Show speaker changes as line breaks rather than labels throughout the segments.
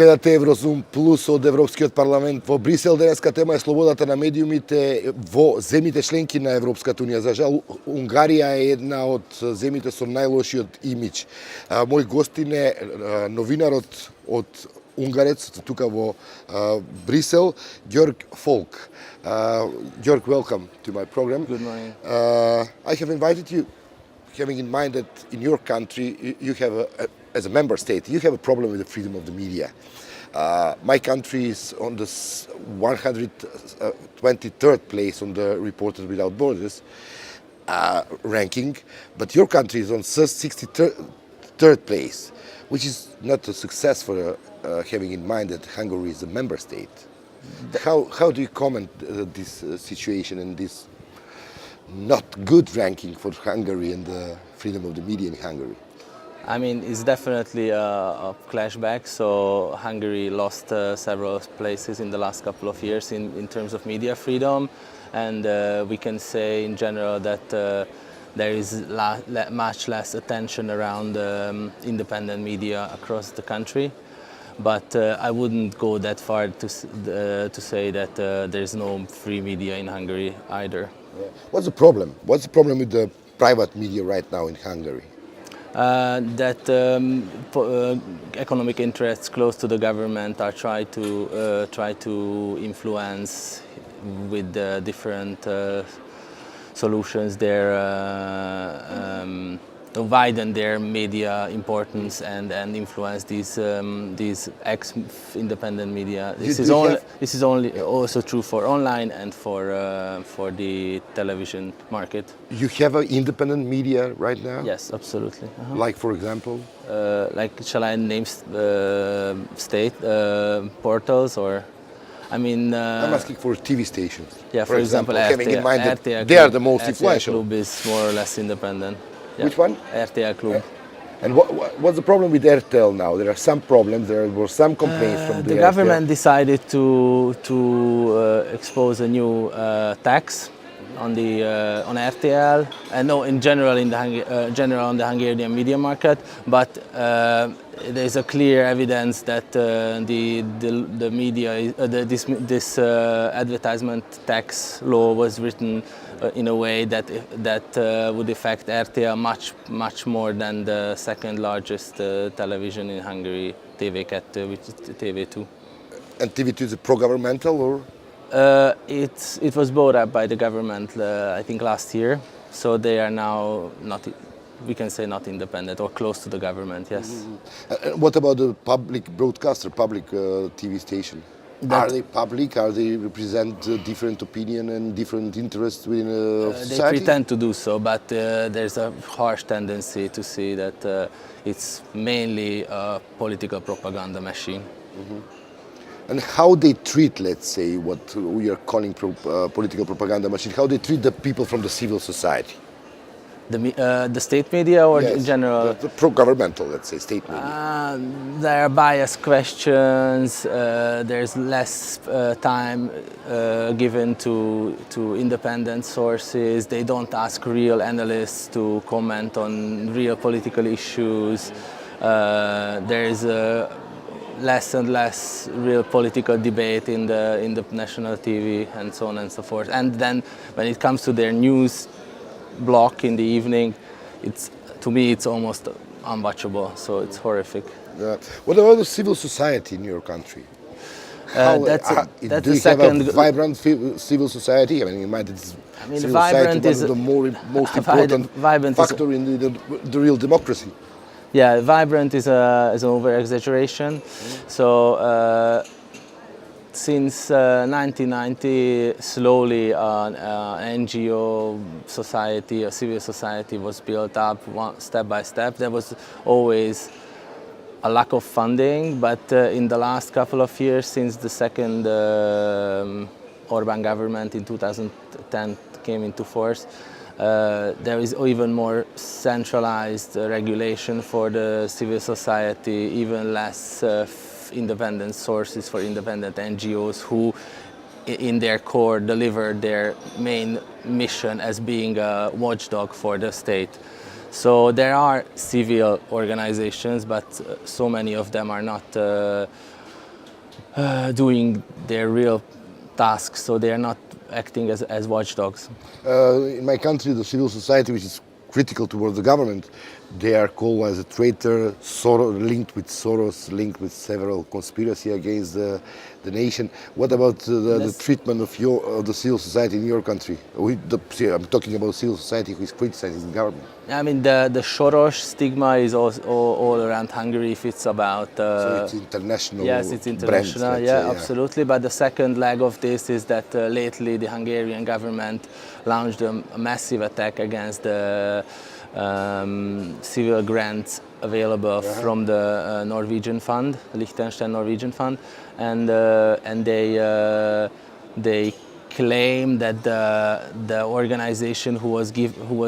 Гледате Еврозум плус од Европскиот парламент во Брисел. Денеска тема е слободата на медиумите во земите членки на Европската унија. За жал, Унгарија е една од земите со најлошиот имидж. Мој гостин е новинарот од Унгарец, тука во Брисел, Ѓорг Фолк. Ѓорг, welcome to my program.
Good morning.
I have invited you, having in mind that in your country you have as a member state, you have a problem with the freedom of the media. My country is on the 123rd place on the Reporters Without Borders ranking, but your country is on 63rd place, which is not a success for having in mind that Hungary is a member state. How do you comment this situation and this not good ranking for Hungary and the freedom of the media in Hungary?
I mean, it's definitely a clashback. So Hungary lost several places in the last couple of years in terms of media freedom, and we can say in general that there is much less attention around independent media across the country. But I wouldn't go that far to say that there's no free media in Hungary either.
Yeah. What's the problem? What's the problem with the private media right now in Hungary?
That economic interests close to the government are try to influence with different solutions widen their media importance and influence these ex-independent media. This is only also true for online and for the television market.
You have an independent media right now?
Yes, absolutely.
Like, for example?
Like, shall I name state portals or? I mean,
I'm asking for TV stations.
Yeah, for example,
having in mind that
RTL
they are the most
RTL
influential.
Club is more or less independent. Yeah.
Which one?
RTL Club.
And what's the problem with RTL now? There are some problems. There were some complaints from
the government decided to expose a new tax on the on RTL, and no, in general on the Hungarian media market. But there is a clear evidence that the media this advertisement tax law was written in a way that would affect RTL much more than the second largest television in Hungary, TV2, which is TV2.
And TV2 is pro-governmental, or?
It was bought up by the government, I think, last year. So they are now not, we can say, not independent or close to the government. Yes.
Mm-hmm. What about the public broadcaster, public TV station? Are they public? Are they represent different opinion and different interests within society?
They pretend to do so, but there's a harsh tendency to see that it's mainly a political propaganda machine.
Mm-hmm. And how they treat, let's say, what we are calling political propaganda machine, how they treat the people from the civil society?
The state media, or
yes,
in general?
The pro-governmental, let's say, state media.
There are biased questions. There's less time given to independent sources. They don't ask real analysts to comment on real political issues. There is less and less real political debate in the national TV, and so on and so forth. And then when it comes to their news block in the evening, to me it's almost unwatchable, so it's horrific.
What about the civil society in your country?
That's
do you have a vibrant civil society? I mean, in mind, civil
vibrant
society is one of the most important factor in the real democracy.
Yeah, vibrant is an over-exaggeration. So since 1990, slowly an NGO society, a civil society was built up step by step. There was always a lack of funding, but in the last couple of years, since the second Orbán government in 2010 came into force, there is even more centralized regulation for the civil society, even less independent sources for independent NGOs who in their core deliver their main mission as being a watchdog for the state. So there are civil organizations, but so many of them are not doing their real tasks, so they are not acting as watchdogs.
In my country, the civil society, which is critical towards the government, they are called as a traitor, linked with Soros, linked with several conspiracy against the nation. What about the treatment of the civil society in your country? I'm talking about civil society who is criticizing the government.
I mean, the Soros stigma is all around Hungary if it's about...
so it's international.
Yes, it's international,
brands,
yeah, absolutely. But the second leg of this is that lately the Hungarian government launched a massive attack against the civil grants available from the Norwegian fund, Liechtenstein Norwegian fund, and they claim that the organization who was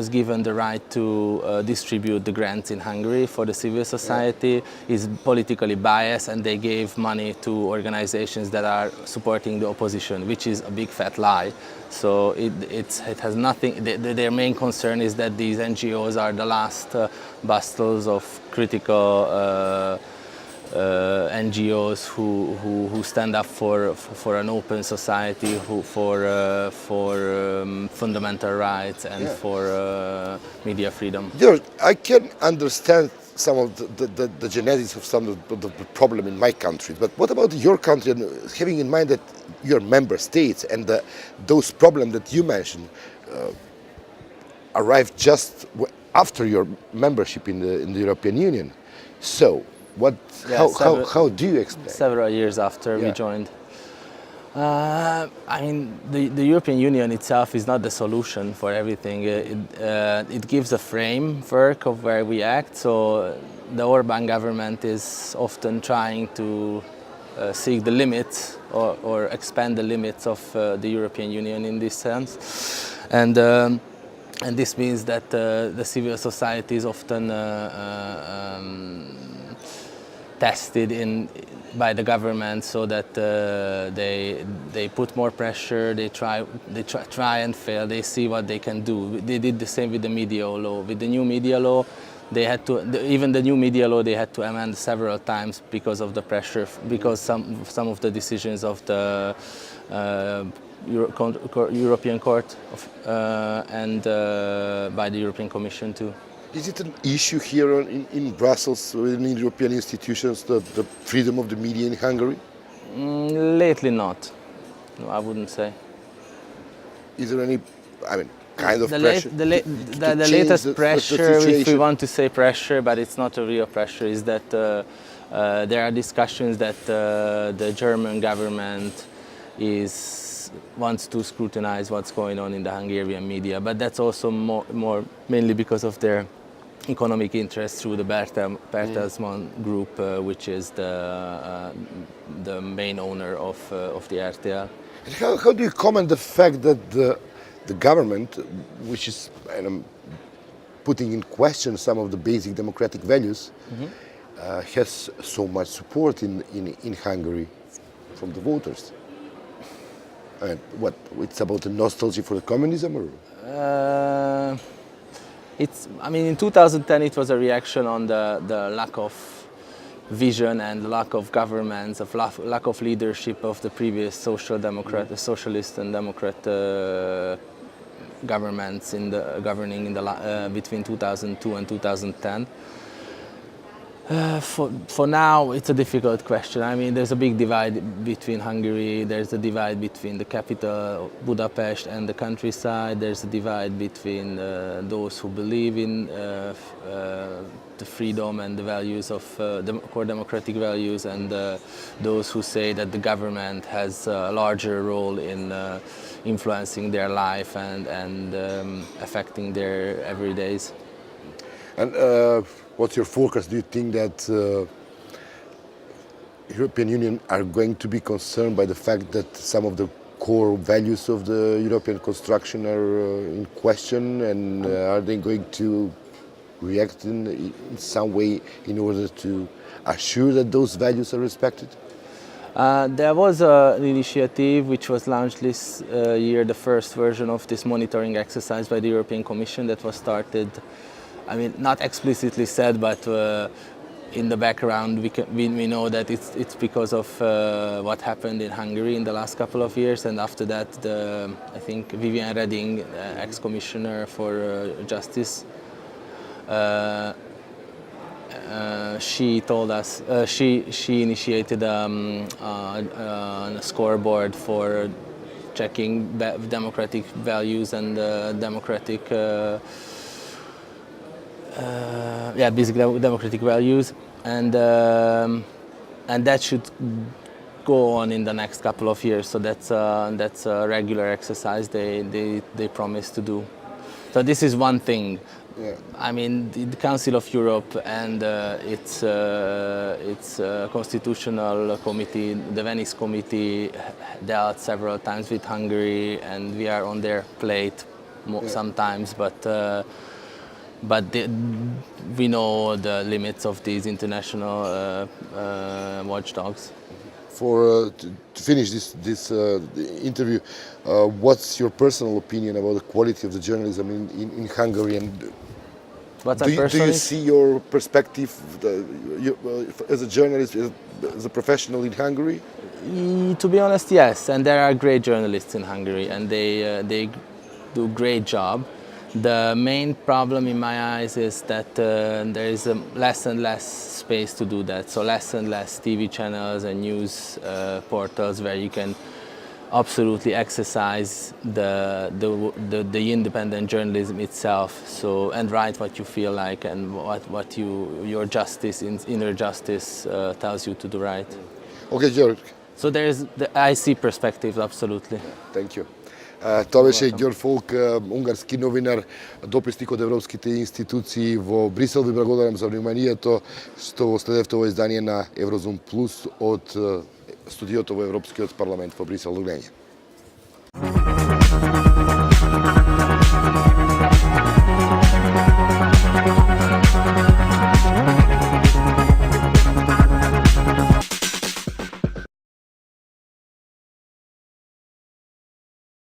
given the right to distribute the grants in Hungary for the civil society is politically biased, and they gave money to organizations that are supporting the opposition, which is a big fat lie. So it has nothing. Their main concern is that these NGOs are the last bastions of critical NGOs who stand up for an open society, for fundamental rights and for media freedom.
Ѓорg, I can understand some of the genetics of some of the problem in my country, but what about your country, and having in mind that your member states and those problems that you mentioned arrived just after your membership in the European Union? So how do you explain?
Several years after we joined. I mean, the European Union itself is not the solution for everything. It gives a framework of where we act. So the Orbán government is often trying to seek the limits or expand the limits of the European Union in this sense. And this means that the civil society is often tested by the government, so that they put more pressure. They try and fail. They see what they can do. They did the same with the media law. With the new media law, they had to even the new media law they had to amend several times because of the pressure, because some of the decisions of the European Court and by the European Commission too.
Is it an issue here in Brussels, in European institutions, the freedom of the media in Hungary?
Lately not. No, I wouldn't say.
Is there any, kind of pressure?
The latest pressure, if we want to say pressure, but it's not a real pressure, is that there are discussions that the German government wants to scrutinize what's going on in the Hungarian media, but that's also more mainly because of their economic interest through the Bertelsmann Group, which is the main owner of the RTL.
And how do you comment the fact that the government, which is putting in question some of the basic democratic values, has so much support in Hungary from the voters? And what, it's about the nostalgia for the communism, or?
In 2010 it was a reaction on the lack of vision and lack of governments, of lack of leadership of the previous socialist and democrat governments governing between 2002 and 2010. For now, it's a difficult question. I mean, there's a big divide between Hungary. There's a divide between the capital, Budapest, and the countryside. There's a divide between those who believe in the freedom and the values of core democratic values, and those who say that the government has a larger role in influencing their life and affecting their everydays.
And what's your forecast? Do you think that European Union are going to be concerned by the fact that some of the core values of the European construction are in question, and are they going to react in some way in order to assure that those values are respected?
There was an initiative which was launched this year, the first version of this monitoring exercise by the European Commission that was started, not explicitly said, but in the background, we know that it's because of what happened in Hungary in the last couple of years, and after that, I think Viviane Reding, ex-commissioner for justice, she told us she initiated a scoreboard for checking democratic values and democratic. Basic democratic values, and that should go on in the next couple of years. So that's a regular exercise they promise to do. So this is one thing.
Yeah.
I mean, the Council of Europe and its constitutional committee, the Venice Committee, dealt several times with Hungary, and we are on their plate sometimes, but we know the limits of these international watchdogs.
To finish this interview, what's your personal opinion about the quality of the journalism in Hungary? And do you see your perspective as a journalist, as a professional in Hungary?
To be honest, yes. And there are great journalists in Hungary, and they do a great job. The main problem in my eyes is that there is less and less space to do that. So less and less TV channels and news portals where you can absolutely exercise the independent journalism itself. So and write what you feel like and what your inner justice tells you to do right.
Okay, Ѓорг.
So I see perspectives, absolutely.
Thank you. Това беше Ѓорг Фолк, унгарски новинар, доpisник од европските институции во Брисел. Ви благодарам за вниманието што следевте ово издание на Еврозум плус од студиото во Европскиот парламент во Брисел. До гледање.